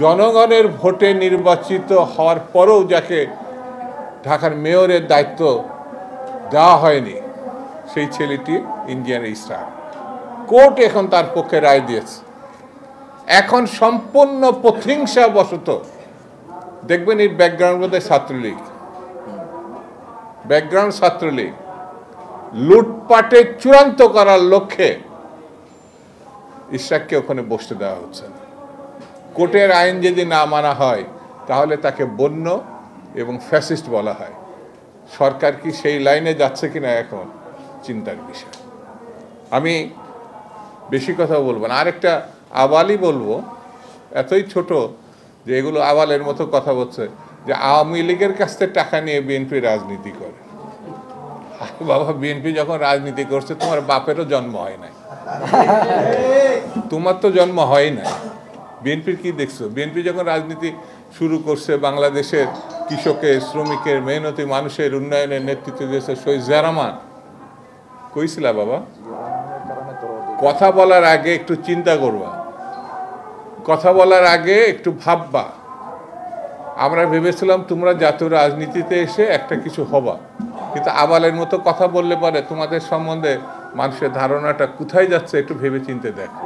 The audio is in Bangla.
জনগণের ভোটে নির্বাচিত হওয়ার পরেও যাকে ঢাকার মেয়রের দায়িত্ব দেওয়া হয়নি সেই ছেলেটি ইন্ডিয়ান স্টার। কোর্ট এখন তার পক্ষে রায় দিয়েছে। এখন সম্পূর্ণ প্রতিহিংসাবশত দেখবেন এর ব্যাকগ্রাউন্ড মধ্যে ছাত্রলীগ, লুটপাটে চূড়ান্ত করার লক্ষ্যে ইশরাককে ওখানে বসতে দেওয়া হচ্ছে না। কোর্টের আইন যদি না মানা হয় তাহলে তাকে বন্য এবং ফ্যাসিস্ট বলা হয়। সরকার কি সেই লাইনে যাচ্ছে কিনা এখন চিন্তার বিষয়। আমি বেশি কথা বলবো না, আরেকটা আবালই বলবো, এতই ছোট যে এগুলো আবালের মতো কথা বলছে যে আওয়ামী লীগের কাছ থেকে টাকা নিয়ে বিএনপি রাজনীতি করে। বাবা, বিএনপি যখন রাজনীতি করছে তোমার বাপেরও জন্ম হয় নাই, তোমার তো জন্ম হয় না। বিএনপির কি দেখছো? বিএনপি যখন রাজনীতি শুরু করছে, বাংলাদেশের কৃষকের, শ্রমিকের, মেহনতি মানুষের উন্নয়নের নেতৃত্ব দিয়েছে শহীদ জিয়া রহমান। কইছিলা বাবা? কথা বলার আগে একটু চিন্তা করবা, কথা বলার আগে একটু ভাববা। আমরা ভেবেছিলাম তোমরা জাতীয় রাজনীতিতে এসে একটা কিছু হবা, কিন্তু আবালের মতো কথা বললে পরে তোমাদের সম্বন্ধে মানুষের ধারণাটা কোথায় যাচ্ছে একটু ভেবে চিন্তে দেখো।